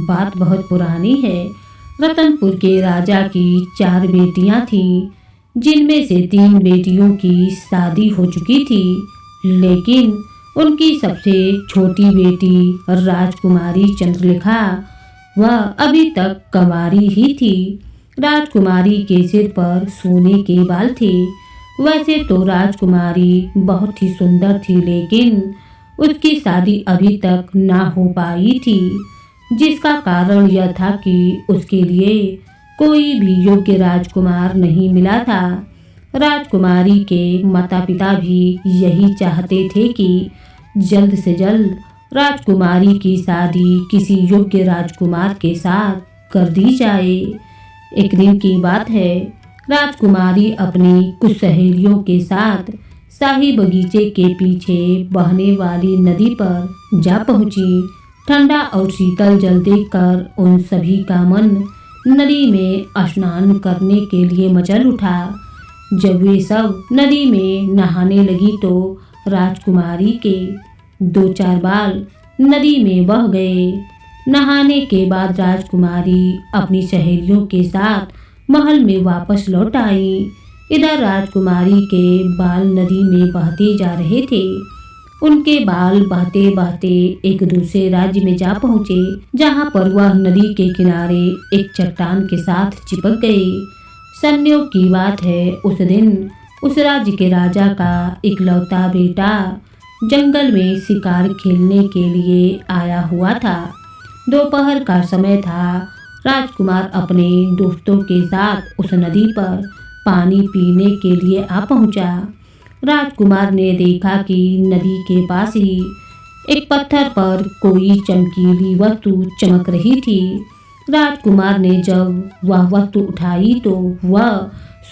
बात बहुत पुरानी है। रतनपुर के राजा की 4 बेटियां थीं, जिनमें से 3 बेटियों की शादी हो चुकी थी, लेकिन उनकी सबसे छोटी बेटी राजकुमारी चंद्रलेखा वह अभी तक कंवारी ही थी। राजकुमारी के सिर पर सोने के बाल थे। वैसे तो राजकुमारी बहुत ही सुंदर थी, लेकिन उसकी शादी अभी तक ना हो पाई थी, जिसका कारण यह था कि उसके लिए कोई भी योग्य राजकुमार नहीं मिला था। राजकुमारी के माता पिता भी यही चाहते थे कि जल्द से जल्द राजकुमारी की शादी किसी योग्य राजकुमार के साथ कर दी जाए। एक दिन की बात है, राजकुमारी अपनी कुछ सहेलियों के साथ शाही बगीचे के पीछे बहने वाली नदी पर जा पहुंची। ठंडा और शीतल जल देखकर उन सभी का मन नदी में स्नान करने के लिए मचल उठा। जब वे सब नदी में नहाने लगी तो राजकुमारी के 2-4 बाल नदी में बह गए। नहाने के बाद राजकुमारी अपनी सहेलियों के साथ महल में वापस लौट आई। इधर राजकुमारी के बाल नदी में बहते जा रहे थे। उनके बाल बहते बहते एक दूसरे राज्य में जा पहुँचे, जहाँ पर वह नदी के किनारे एक चट्टान के साथ चिपक गए। संयोग की बात है, उस दिन उस राज्य के राजा का इकलौता बेटा जंगल में शिकार खेलने के लिए आया हुआ था। दोपहर का समय था। राजकुमार अपने दोस्तों के साथ उस नदी पर पानी पीने के लिए आ पहुंचा। राजकुमार ने देखा कि नदी के पास ही एक पत्थर पर कोई चमकीली वस्तु चमक रही थी। राजकुमार ने जब वह वस्तु उठाई तो वह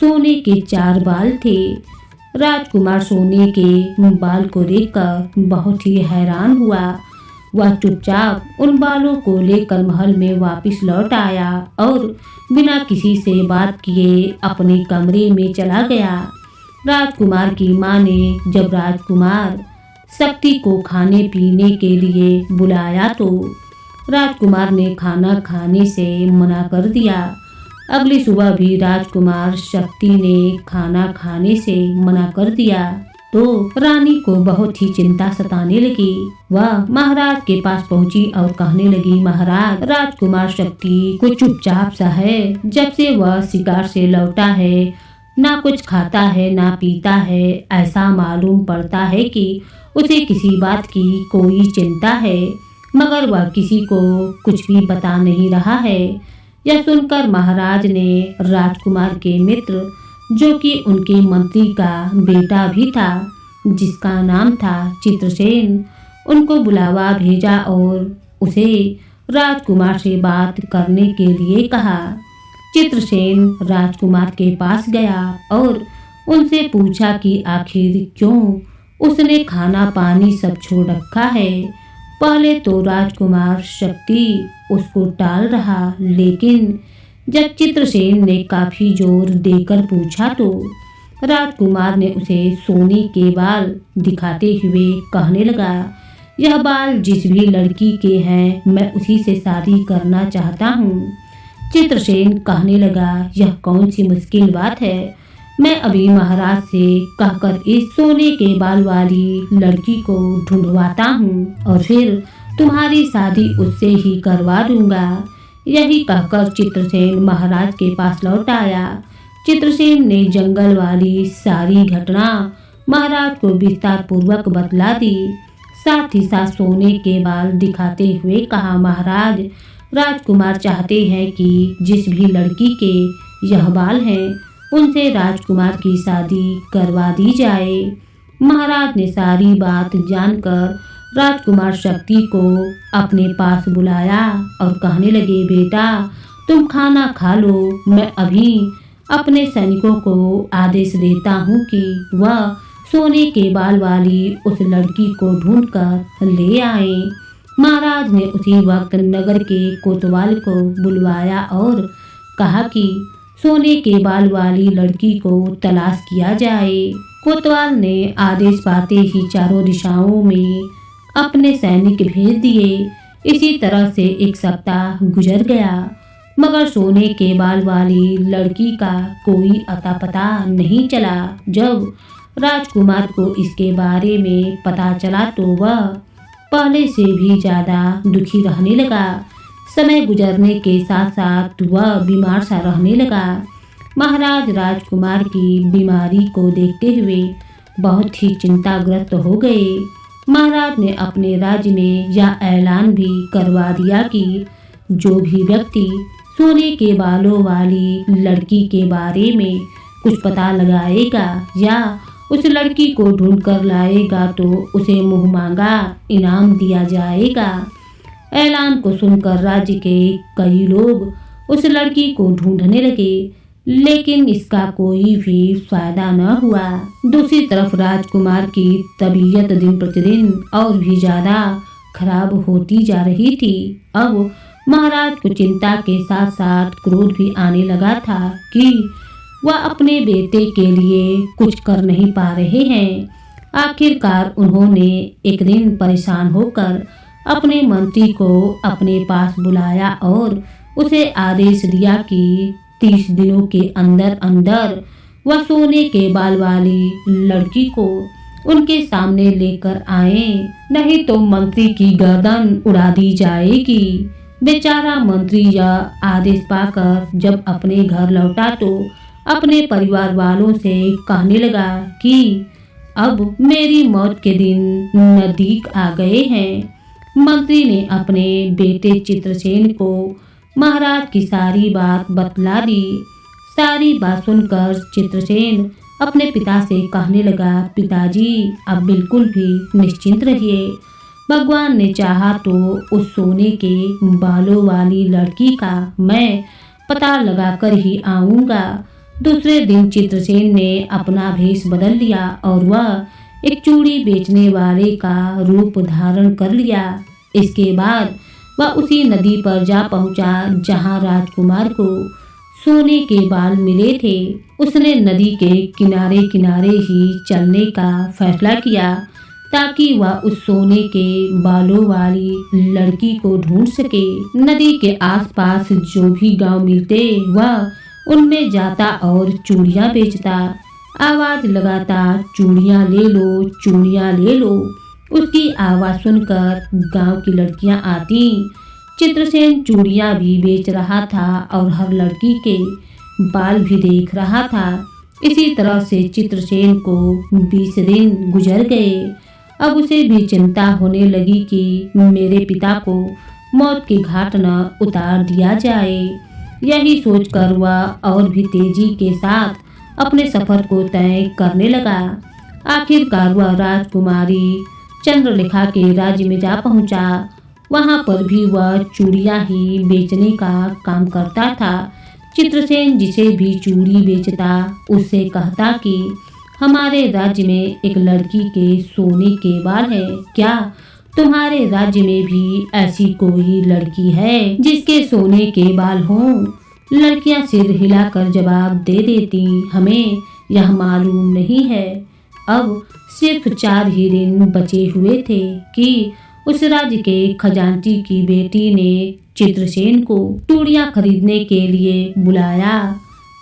सोने के 4 बाल थे। राजकुमार सोने के बाल को देखकर बहुत ही हैरान हुआ। वह चुपचाप उन बालों को लेकर महल में वापस लौट आया और बिना किसी से बात किए अपने कमरे में चला गया। राजकुमार की माँ ने जब राजकुमार शक्ति को खाने पीने के लिए बुलाया तो राजकुमार ने खाना खाने से मना कर दिया। अगली सुबह भी राजकुमार शक्ति ने खाना खाने से मना कर दिया तो रानी को बहुत ही चिंता सताने लगी। वह महाराज के पास पहुंची और कहने लगी, महाराज, राजकुमार शक्ति कुछ चुपचाप सा है। जब से वह शिकार से लौटा है, ना कुछ खाता है ना पीता है। ऐसा मालूम पड़ता है कि उसे किसी बात की कोई चिंता है, मगर वह किसी को कुछ भी बता नहीं रहा है। यह सुनकर महाराज ने राजकुमार के मित्र, जो कि उनके मंत्री का बेटा भी था, जिसका नाम था चित्रसेन, उनको बुलावा भेजा और उसे राजकुमार से बात करने के लिए कहा। चित्रसेन राजकुमार के पास गया और उनसे पूछा कि आखिर क्यों उसने खाना पानी सब छोड़ रखा है। पहले तो राजकुमार शक्ति उसको टाल रहा, लेकिन जब चित्रसेन ने काफी जोर देकर पूछा तो राजकुमार ने उसे सोने के बाल दिखाते हुए कहने लगा, यह बाल जिस भी लड़की के हैं, मैं उसी से शादी करना चाहता हूँ। चित्रसेन कहने लगा, यह कौन सी मुश्किल बात है। मैं अभी महाराज से कहकर इस सोने के बाल वाली लड़की को ढूंढवाता हूँ और फिर तुम्हारी शादी उससे ही करवा दूंगा। यही कहकर चित्रसेन महाराज के पास लौट आया। चित्रसेन ने जंगल वाली सारी घटना महाराज को विस्तार पूर्वक बतला दी। साथ ही साथ सोने के बाल दिखाते हुए कहा, महाराज, राजकुमार चाहते हैं कि जिस भी लड़की के यह बाल हैं, उनसे राजकुमार की शादी करवा दी जाए। महाराज ने सारी बात जानकर राजकुमार शक्ति को अपने पास बुलाया और कहने लगे, बेटा, तुम खाना खा लो। मैं अभी अपने सैनिकों को आदेश देता हूँ कि वह सोने के बाल वाली उस लड़की को ढूंढकर ले आए। महाराज ने उसी वक्त नगर के कोतवाल को बुलवाया और कहा कि सोने के बाल वाली लड़की को तलाश किया जाए। कोतवाल ने आदेश पाते ही चारों दिशाओं में अपने सैनिक भेज दिए। इसी तरह से एक सप्ताह गुजर गया, मगर सोने के बाल वाली लड़की का कोई अता पता नहीं चला। जब राजकुमार को इसके बारे में पता चला तो वह पहले से भी ज़्यादा दुखी रहने लगा। समय गुजरने के साथ साथ वह बीमार सा रहने लगा। महाराज राजकुमार की बीमारी को देखते हुए बहुत ही चिंताग्रस्त हो गए। महाराज ने अपने राज्य में यह ऐलान भी करवा दिया कि जो भी व्यक्ति सोने के बालों वाली लड़की के बारे में कुछ पता लगाएगा या उस लड़की को ढूंढ कर लाएगा तो उसे मुँह मांगा इनाम दिया जाएगा। ऐलान को सुनकर राज्य के कई लोग उस लड़की को ढूंढने लगे, लेकिन इसका कोई भी फायदा न हुआ। दूसरी तरफ राजकुमार की तबीयत दिन प्रतिदिन और भी ज्यादा खराब होती जा रही थी। अब महाराज को चिंता के साथ साथ क्रोध भी आने लगा था कि वह अपने बेटे के लिए कुछ कर नहीं पा रहे हैं। आखिरकार उन्होंने एक दिन परेशान होकर अपने मंत्री को अपने पास बुलाया और उसे आदेश दिया कि 30 दिनों के अंदर अंदर वह सोने के बाल वाली लड़की को उनके सामने लेकर आए, नहीं तो मंत्री की गर्दन उड़ा दी जाएगी। बेचारा मंत्री यह आदेश पाकर जब अपने घर लौटा तो अपने परिवार वालों से कहने लगा कि अब मेरी मौत के दिन नजदीक आ गए हैं। मंत्री ने अपने बेटे चित्रसेन को महाराज की सारी बात बतला दी। सारी बात सुनकर चित्रसेन अपने पिता से कहने लगा, पिताजी अब बिल्कुल भी निश्चिंत रहिए। भगवान ने चाहा तो उस सोने के बालों वाली लड़की का मैं पता लगाकर ही आऊँगा। दूसरे दिन चित्रसेन ने अपना भेष बदल लिया और वह एक चूड़ी बेचने वाले का रूप धारण कर लिया। इसके बाद वह उसी नदी पर जा पहुंचा जहां राजकुमार को सोने के बाल मिले थे। उसने नदी के किनारे किनारे ही चलने का फैसला किया ताकि वह उस सोने के बालों वाली लड़की को ढूंढ सके। नदी के आसपास जो भी गांव मिलते वह उनमें जाता और चूड़ियां बेचता। आवाज लगाता, चूड़ियां ले लो, चूड़ियां ले लो। उसकी आवाज सुनकर गांव की लड़कियां आती। चित्रसेन चूड़ियां भी बेच रहा था और हर लड़की के बाल भी देख रहा था। इसी तरह से चित्रसेन को 20 दिन गुजर गए। अब उसे भी चिंता होने लगी कि मेरे पिता को मौत के घाट न उतार दिया जाए। यही सोचकर वह और भी तेजी के साथ अपने सफर को तय करने लगा। आखिरकार वह राजकुमारी चंद्रलेखा के राज्य में जा पहुंचा। वहां पर भी वह चूड़ियां ही बेचने का काम करता था। चित्रसेन जिसे भी चूड़ी बेचता उससे कहता कि हमारे राज्य में एक लड़की के सोने के बाल है, क्या तुम्हारे राज्य में भी ऐसी कोई लड़की है जिसके सोने के बाल हों? लड़कियां सिर हिलाकर जवाब दे देती, हमें यह मालूम नहीं है। अब सिर्फ 4 ही दिन बचे हुए थे कि उस राज्य के खजांची की बेटी ने चित्रसेन को चूड़ियां खरीदने के लिए बुलाया।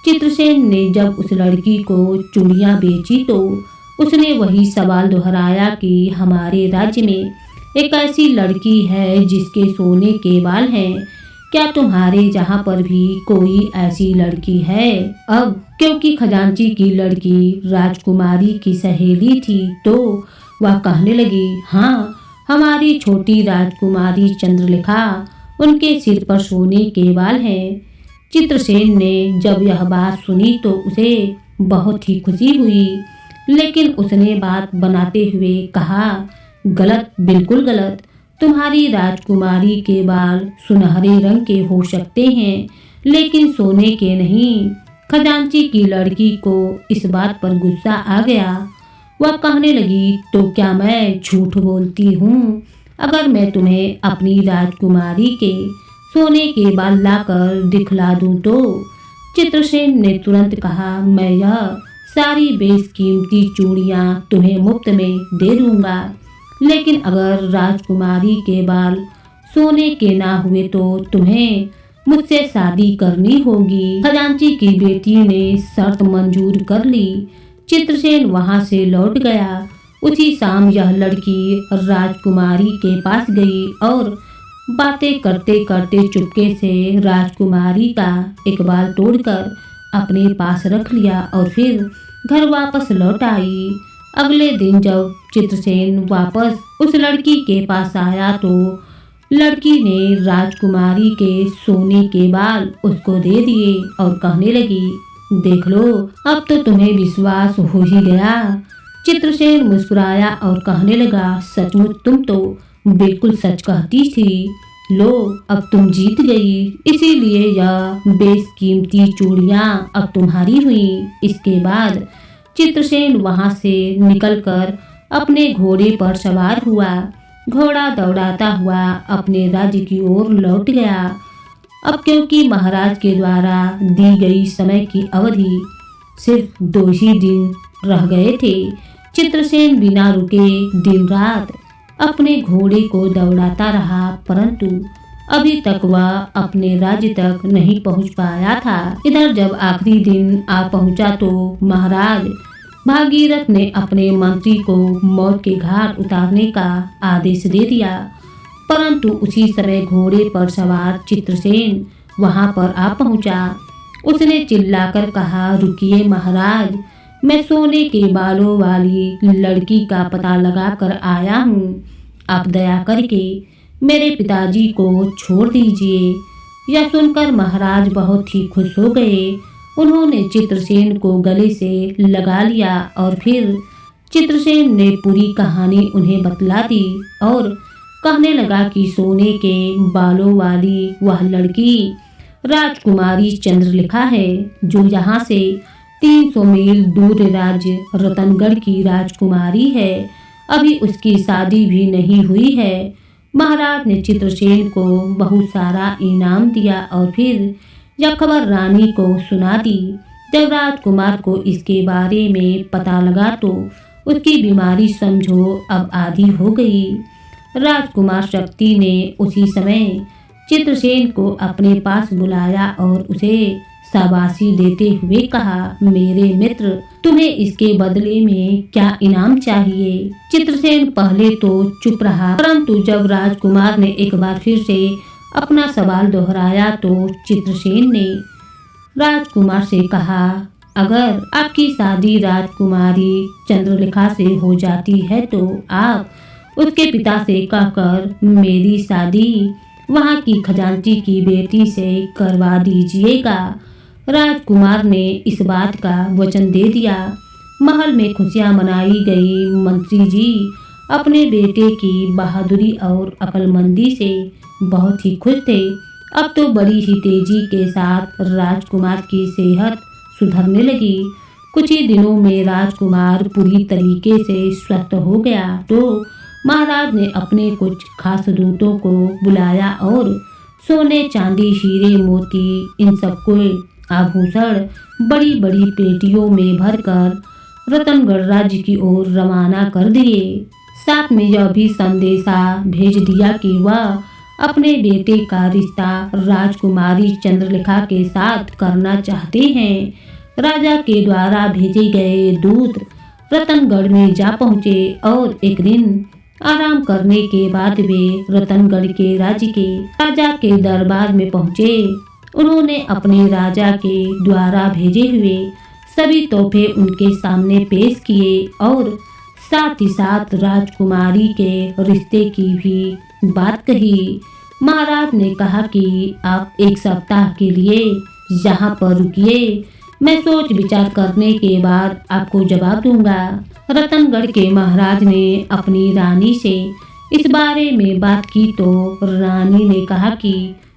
चित्रसेन ने जब उस लड़की को चूड़ियां बेची तो उसने वही सवाल दोहराया कि हमारे राज्य में एक ऐसी लड़की है जिसके सोने के बाल हैं, क्या तुम्हारे जहाँ पर भी कोई ऐसी लड़की है? अब क्योंकि खजांची की लड़की राजकुमारी की सहेली थी तो वह कहने लगी, हाँ, हमारी छोटी राजकुमारी चंद्रलेखा, उनके सिर पर सोने के बाल हैं। चित्रसेन ने जब यह बात सुनी तो उसे बहुत ही खुशी हुई, लेकिन उसने बात बनाते हुए कहा, गलत, बिल्कुल गलत। तुम्हारी राजकुमारी के बाल सुनहरे रंग के हो सकते हैं लेकिन सोने के नहीं। खजांची की लड़की को इस बात पर गुस्सा आ गया। वह कहने लगी, तो क्या मैं झूठ बोलती हूँ? अगर मैं तुम्हें अपनी राजकुमारी के सोने के बाल लाकर दिखला दूं तो? चित्रसेन ने तुरंत कहा, मैं यह सारी बेशकीमती चूड़ियां तुम्हें मुफ्त में दे दूंगा, लेकिन अगर राजकुमारी के बाल सोने के ना हुए तो तुम्हें मुझसे शादी करनी होगी। खजांची की बेटी ने शर्त मंजूर कर ली। चित्रसेन वहां से लौट गया। उसी शाम यह लड़की राजकुमारी के पास गई और बातें करते करते चुपके से राजकुमारी का एक बाल तोड़कर अपने पास रख लिया और फिर घर वापस लौट आई। अगले दिन जब चित्रसेन वापस उस लड़की के पास आया तो लड़की ने राजकुमारी के सोने के बाल उसको दे दिए और कहने लगी, देख लो, अब तो तुम्हें विश्वास हो ही गया। चित्रसेन मुस्कुराया और कहने लगा, सचमुच तुम तो बिल्कुल सच कहती थी। लो, अब तुम जीत गई, इसीलिए यह बेशकीमती चूड़ियां अब तुम्हारी हुई। इसके बाद चित्रसेन वहां से निकलकर अपने घोड़े पर सवार हुआ। घोड़ा दौड़ाता हुआ अपने राज्य की ओर लौट गया। अब क्योंकि महाराज के द्वारा दी गई समय की अवधि सिर्फ 2 ही दिन रह गए थे, चित्रसेन बिना रुके दिन रात अपने घोड़े को दौड़ाता रहा, परंतु अभी तक वह अपने राज्य तक नहीं पहुंच पाया था। इधर जब आखिरी दिन आ पहुंचा तो महाराज भागीरथ ने अपने मंत्री को मौत के घाट उतारने का आदेश दे दिया, परंतु उसी समय घोड़े पर सवार चित्रसेन वहां पर आ पहुंचा। उसने चिल्लाकर कहा, रुकिए महाराज, मैं सोने के बालों वाली लड़की का पता लगाकर आया हूँ। आप दया करके मेरे पिताजी को छोड़ दीजिए। यह सुनकर महाराज बहुत ही खुश हो गए। उन्होंने चित्रसेन को गले से लगा लिया और फिर चित्रसेन ने पूरी कहानी उन्हें बतला दी और कहने लगा कि सोने के बालों वाली वह लड़की राजकुमारी चंद्रलेखा है, जो यहाँ से 300 मील दूर राज्य रतनगढ़ की राजकुमारी है। अभी उसकी शादी भी नहीं हुई है। महाराज ने चित्रसेन को बहुत सारा इनाम दिया और फिर यह खबर रानी को सुना दी। जब राजकुमार को इसके बारे में पता लगा तो उसकी बीमारी समझो अब आधी हो गई। राजकुमार शक्ति ने उसी समय चित्रसेन को अपने पास बुलाया और उसे शाबाशी देते हुए कहा, मेरे मित्र, तुम्हें इसके बदले में क्या इनाम चाहिए? चित्रसेन पहले तो चुप रहा, परंतु जब राजकुमार ने एक बार फिर से अपना सवाल दोहराया तो चित्रसेन ने राजकुमार से कहा, अगर आपकी शादी राजकुमारी चंद्रलेखा से हो जाती है तो आप उसके पिता से कहकर मेरी शादी वहाँ की खजांची की बेटी से करवा दीजिएगा। राजकुमार ने इस बात का वचन दे दिया। महल में खुशियां मनाई गई। मंत्री जी अपने बेटे की बहादुरी और अक्लमंदी से बहुत ही खुश थे। अब तो बड़ी ही तेजी के साथ राजकुमार की सेहत सुधरने लगी। कुछ ही दिनों में राजकुमार पूरी तरीके से स्वस्थ हो गया तो महाराज ने अपने कुछ खास दूतों को बुलाया और सोने, चांदी, हीरे, मोती, इन सबको आभूषण बड़ी बड़ी पेटियों में भरकर रतनगढ़ राज्य की ओर रवाना कर दिए। साथ में यह भी संदेशा भेज दिया कि वह अपने बेटे का रिश्ता राजकुमारी चंद्रलेखा के साथ करना चाहते हैं। राजा के द्वारा भेजे गए दूत रतनगढ़ में जा पहुँचे और एक दिन आराम करने के बाद वे रतनगढ़ के राज्य के राजा के दरबार में पहुँचे। उन्होंने अपने राजा के द्वारा भेजे हुए सभी तोहफे उनके सामने पेश किए और साथ ही साथ राजकुमारी के रिश्ते की भी बात कही। महाराज ने कहा कि आप 1 सप्ताह के लिए यहाँ पर रुकिए, मैं सोच विचार करने के बाद आपको जवाब दूंगा। रतनगढ़ के महाराज ने अपनी रानी से इस बारे में बात की तो रानी ने कहा कि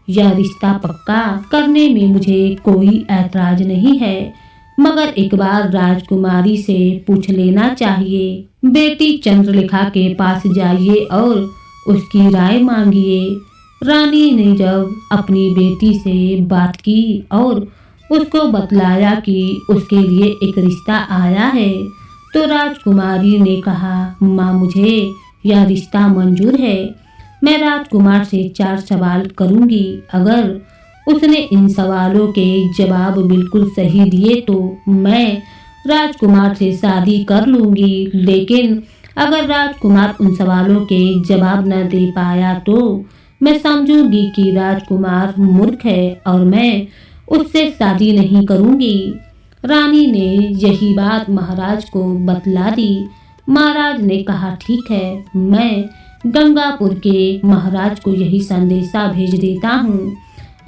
यह रिश्ता पक्का करने में मुझे कोई ऐतराज नहीं है, मगर एक बार राजकुमारी से पूछ लेना चाहिए। बेटी चंद्रलेखा के पास जाइए और उसकी राय मांगिए। रानी ने जब अपनी बेटी से बात की और उसको बतलाया कि उसके लिए एक रिश्ता आया है तो राजकुमारी ने कहा, माँ, मुझे यह रिश्ता मंजूर है। मैं राजकुमार से 4 सवाल करूंगी। अगर उसने इन सवालों के जवाब बिल्कुल सही दिए तो मैं राजकुमार से शादी कर लूंगी, लेकिन अगर राजकुमार उन सवालों के जवाब न दे पाया तो मैं समझूंगी कि राजकुमार मूर्ख है और मैं उससे शादी नहीं करूंगी। रानी ने यही बात महाराज को बतला दी। महाराज ने कहा, ठीक है, मैं गंगापुर के महाराज को यही संदेशा भेज देता हूँ।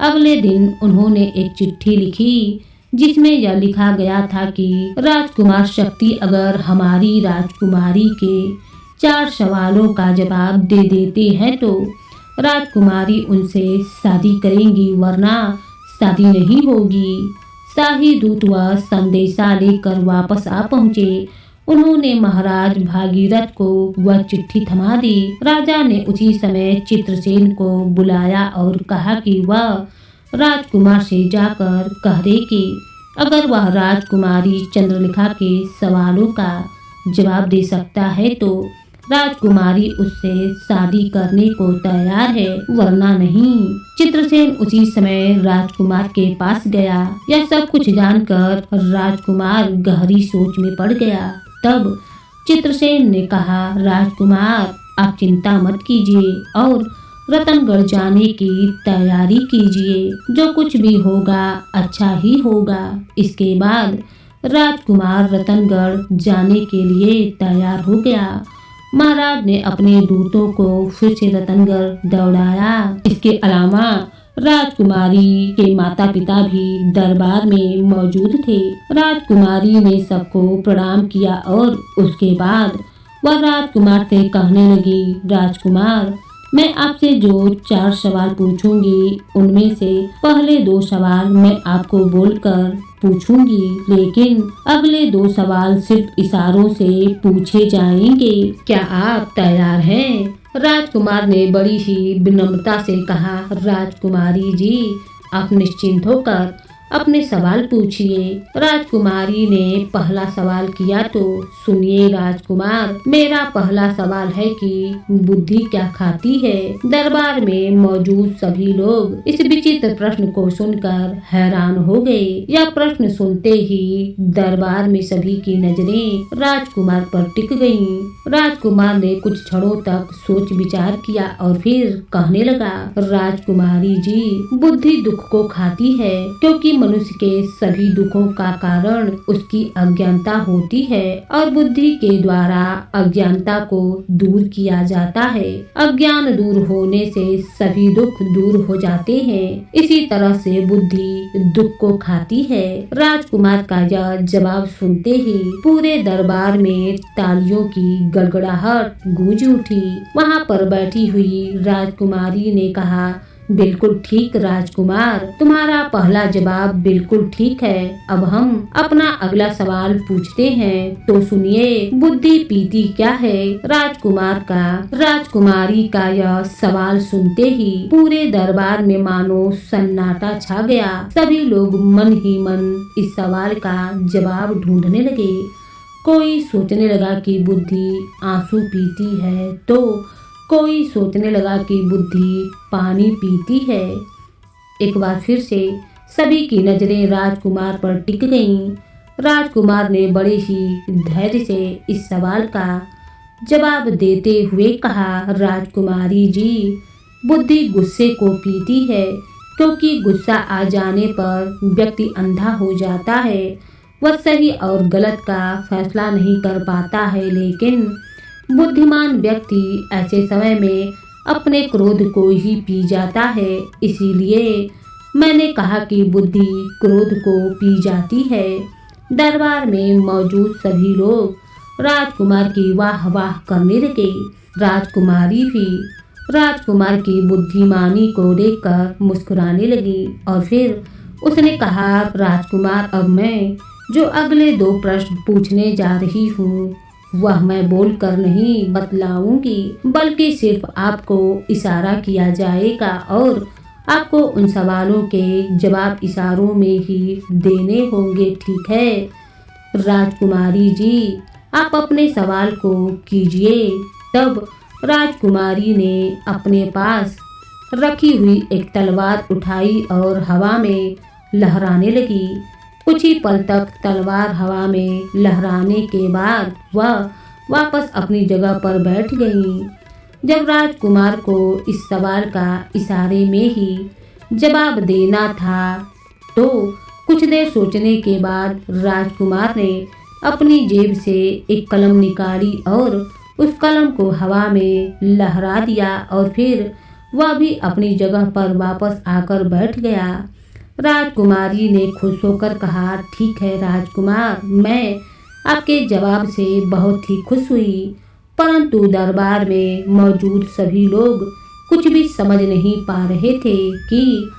अगले दिन उन्होंने एक चिट्ठी लिखी जिसमें यह लिखा गया था कि राजकुमार शक्ति अगर हमारी राजकुमारी के 4 सवालों का जवाब दे देते हैं तो राजकुमारी उनसे शादी करेंगी, वरना शादी नहीं होगी। शाही दूत वह संदेशा लेकर वापस आ पहुँचे। उन्होंने महाराज भागीरथ को वह चिट्ठी थमा दी। राजा ने उसी समय चित्रसेन को बुलाया और कहा कि वह राजकुमार से जाकर कह दे कि अगर वह राजकुमारी चंद्रलेखा के सवालों का जवाब दे सकता है तो राजकुमारी उससे शादी करने को तैयार है, वरना नहीं। चित्रसेन उसी समय राजकुमार के पास गया। यह सब कुछ जानकर राजकुमार गहरी सोच में पड़ गया। तब चित्रसेन ने कहा, राजकुमार, आप चिंता मत कीजिए और रतनगढ़ जाने की तैयारी कीजिए। जो कुछ भी होगा अच्छा ही होगा। इसके बाद राजकुमार रतनगढ़ जाने के लिए तैयार हो गया। महाराज ने अपने दूतों को फिर से रतनगढ़ दौड़ाया। इसके अलावा राजकुमारी के माता पिता भी दरबार में मौजूद थे। राजकुमारी ने सबको प्रणाम किया और उसके बाद वह राजकुमार से कहने लगी, राजकुमार, मैं आपसे जो 4 सवाल पूछूंगी उनमें से पहले 2 सवाल मैं आपको बोलकर पूछूंगी, लेकिन अगले 2 सवाल सिर्फ इशारों से पूछे जाएंगे। क्या आप तैयार हैं? राजकुमार ने बड़ी ही विनम्रता से कहा, राजकुमारी जी, आप निश्चिंत होकर अपने सवाल पूछिए। राजकुमारी ने पहला सवाल किया तो सुनिए राजकुमार, मेरा पहला सवाल है कि बुद्धि क्या खाती है। दरबार में मौजूद सभी लोग इस विचित्र प्रश्न को सुनकर हैरान हो गए। यह प्रश्न सुनते ही दरबार में सभी की नजरें राजकुमार पर टिक गईं। राजकुमार ने कुछ क्षणों तक सोच विचार किया और फिर कहने लगा, राजकुमारी जी, बुद्धि दुख को खाती है क्योंकि मनुष्य के सभी दुखों का कारण उसकी अज्ञानता होती है और बुद्धि के द्वारा अज्ञानता को दूर किया जाता है। अज्ञान दूर होने से सभी दुख दूर हो जाते हैं। इसी तरह से बुद्धि दुख को खाती है। राजकुमार का यह जवाब सुनते ही पूरे दरबार में तालियों की गड़गड़ाहट गूंज उठी। वहाँ पर बैठी हुई राजकुमारी ने कहा, बिल्कुल ठीक राजकुमार, तुम्हारा पहला जवाब बिल्कुल ठीक है। अब हम अपना अगला सवाल पूछते हैं, तो सुनिए, बुद्धि पीती क्या है? राजकुमारी का यह सवाल सुनते ही पूरे दरबार में मानो सन्नाटा छा गया। सभी लोग मन ही मन इस सवाल का जवाब ढूंढने लगे। कोई सोचने लगा कि बुद्धि आंसू पीती है तो कोई सोचने लगा कि बुद्धि पानी पीती है। एक बार फिर से सभी की नजरें राजकुमार पर टिक गईं। राजकुमार ने बड़े ही धैर्य से इस सवाल का जवाब देते हुए कहा, राजकुमारी जी, बुद्धि गुस्से को पीती है क्योंकि गुस्सा आ जाने पर व्यक्ति अंधा हो जाता है। वह सही और गलत का फैसला नहीं कर पाता है, लेकिन बुद्धिमान व्यक्ति ऐसे समय में अपने क्रोध को ही पी जाता है। इसीलिए मैंने कहा कि बुद्धि क्रोध को पी जाती है। दरबार में मौजूद सभी लोग राजकुमार की वाह वाह करने लगे। राजकुमारी भी राजकुमार की बुद्धिमानी को देखकर मुस्कुराने लगी और फिर उसने कहा, राजकुमार, अब मैं जो अगले 2 प्रश्न पूछने जा रही हूँ वह मैं बोलकर नहीं बतलाऊंगी, बल्कि सिर्फ आपको इशारा किया जाएगा और आपको उन सवालों के जवाब इशारों में ही देने होंगे, ठीक है? राजकुमारी जी, आप अपने सवाल को कीजिए। तब राजकुमारी ने अपने पास रखी हुई एक तलवार उठाई और हवा में लहराने लगी। कुछ ही पल तक तलवार हवा में लहराने के बाद वह वापस अपनी जगह पर बैठ गई। जब राजकुमार को इस सवाल का इशारे में ही जवाब देना था तो कुछ देर सोचने के बाद राजकुमार ने अपनी जेब से एक कलम निकाली और उस कलम को हवा में लहरा दिया और फिर वह भी अपनी जगह पर वापस आकर बैठ गया। राजकुमारी ने खुश होकर कहा, ठीक है राजकुमार, मैं आपके जवाब से बहुत ही खुश हुई, परंतु दरबार में मौजूद सभी लोग कुछ भी समझ नहीं पा रहे थे कि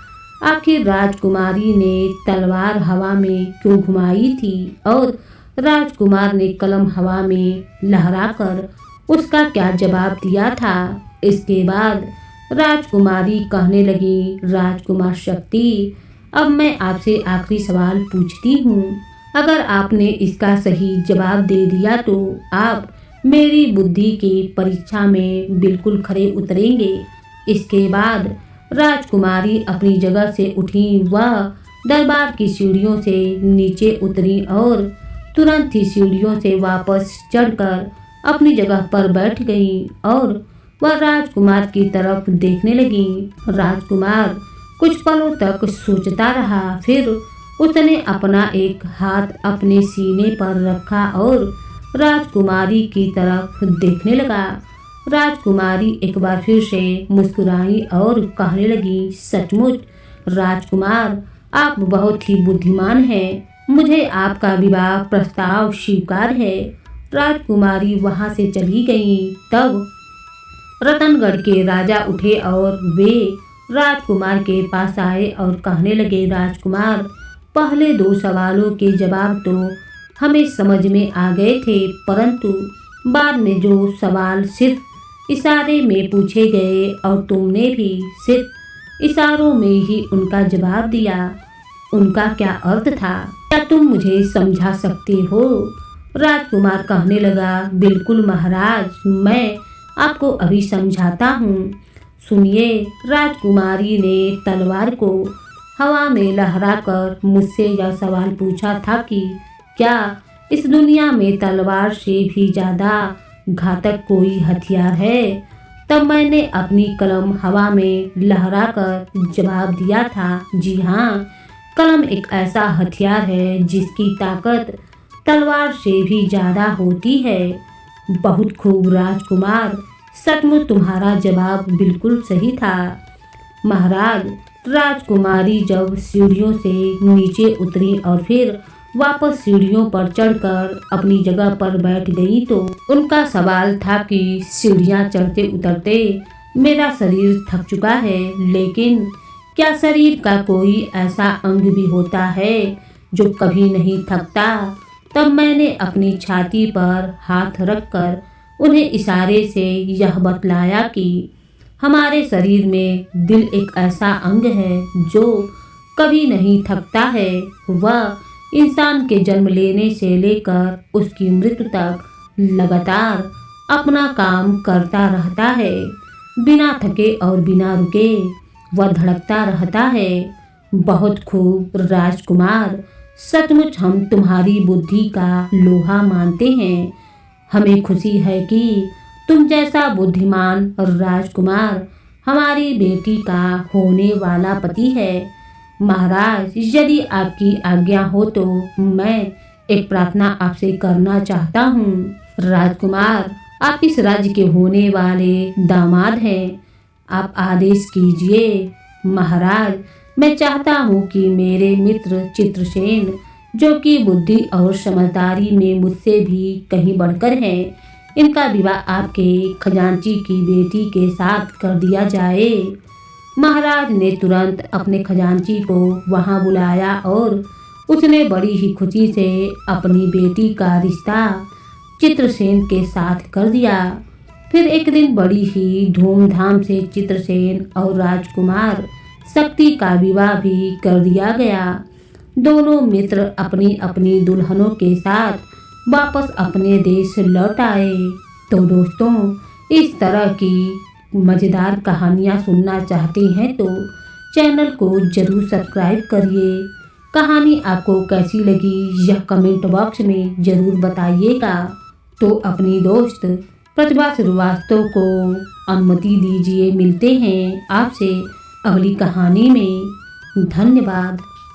आखिर राजकुमारी ने तलवार हवा में क्यों घुमाई थी और राजकुमार ने कलम हवा में लहराकर उसका क्या जवाब दिया था। इसके बाद राजकुमारी कहने लगी, राजकुमार शक्ति, अब मैं आपसे आखिरी सवाल पूछती हूँ। अगर आपने इसका सही जवाब दे दिया तो आप मेरी बुद्धि की परीक्षा में बिल्कुल खरे उतरेंगे। इसके बाद राजकुमारी अपनी जगह से उठी, वह दरबार की सीढ़ियों से नीचे उतरी और तुरंत ही सीढ़ियों से वापस चढ़कर अपनी जगह पर बैठ गई और वह राजकुमार की तरफ देखने लगी। राजकुमार कुछ पलों तक सोचता रहा, फिर उसने अपना एक हाथ अपने सीने पर रखा और राजकुमारी की तरफ देखने लगा। राजकुमारी एक बार फिर से मुस्कुराई और कहने लगी, सचमुच राजकुमार, आप बहुत ही बुद्धिमान हैं, मुझे आपका विवाह प्रस्ताव स्वीकार है। राजकुमारी वहां से चली गई। तब रतनगढ़ के राजा उठे और वे राजकुमार के पास आए और कहने लगे, राजकुमार, पहले 2 सवालों के जवाब तो हमें समझ में आ गए थे, परंतु बाद में जो सवाल सिर्फ इशारे में पूछे गए और तुमने भी सिर्फ इशारों में ही उनका जवाब दिया, उनका क्या अर्थ था? क्या तुम मुझे समझा सकते हो? राजकुमार कहने लगा, बिल्कुल महाराज, मैं आपको अभी समझाता हूँ, सुनिए। राजकुमारी ने तलवार को हवा में लहराकर मुझसे यह सवाल पूछा था कि क्या इस दुनिया में तलवार से भी ज़्यादा घातक कोई हथियार है? तब मैंने अपनी कलम हवा में लहराकर जवाब दिया था, जी हाँ, कलम एक ऐसा हथियार है जिसकी ताकत तलवार से भी ज़्यादा होती है। बहुत खूब राजकुमार, सचमुच तुम्हारा जवाब बिल्कुल सही था। महाराज, राजकुमारी जब सीढ़ियों से नीचे उतरी और फिर वापस सीढ़ियों पर चढ़कर अपनी जगह पर बैठ गई तो उनका सवाल था कि सीढ़ियां चढ़ते उतरते मेरा शरीर थक चुका है, लेकिन क्या शरीर का कोई ऐसा अंग भी होता है जो कभी नहीं थकता? तब मैंने अपनी छाती पर हाथ रखकर उन्हें इशारे से यह बतलाया कि हमारे शरीर में दिल एक ऐसा अंग है जो कभी नहीं थकता है। वह इंसान के जन्म लेने से लेकर उसकी मृत्यु तक लगातार अपना काम करता रहता है, बिना थके और बिना रुके वह धड़कता रहता है। बहुत खूब राजकुमार, सचमुच हम तुम्हारी बुद्धि का लोहा मानते हैं। हमें खुशी है कि तुम जैसा बुद्धिमान राजकुमार हमारी बेटी का होने वाला पति है। महाराज, यदि आपकी आज्ञा हो तो मैं एक प्रार्थना आपसे करना चाहता हूँ। राजकुमार, आप इस राज्य के होने वाले दामाद हैं, आप आदेश कीजिए। महाराज, मैं चाहता हूँ कि मेरे मित्र चित्रसेन, जो कि बुद्धि और समझदारी में मुझसे भी कहीं बढ़कर हैं, इनका विवाह आपके खजांची की बेटी के साथ कर दिया जाए। महाराज ने तुरंत अपने खजांची को वहां बुलाया और उसने बड़ी ही खुशी से अपनी बेटी का रिश्ता चित्रसेन के साथ कर दिया। फिर एक दिन बड़ी ही धूमधाम से चित्रसेन और राजकुमार शक्ति का विवाह भी कर दिया गया। दोनों मित्र अपनी अपनी दुल्हनों के साथ वापस अपने देश लौट आए। तो दोस्तों, इस तरह की मज़ेदार कहानियाँ सुनना चाहते हैं तो चैनल को ज़रूर सब्सक्राइब करिए। कहानी आपको कैसी लगी यह कमेंट बॉक्स में ज़रूर बताइएगा। तो अपनी दोस्त प्रतिभा श्रीवास्तव को अनुमति दीजिए। मिलते हैं आपसे अगली कहानी में। धन्यवाद।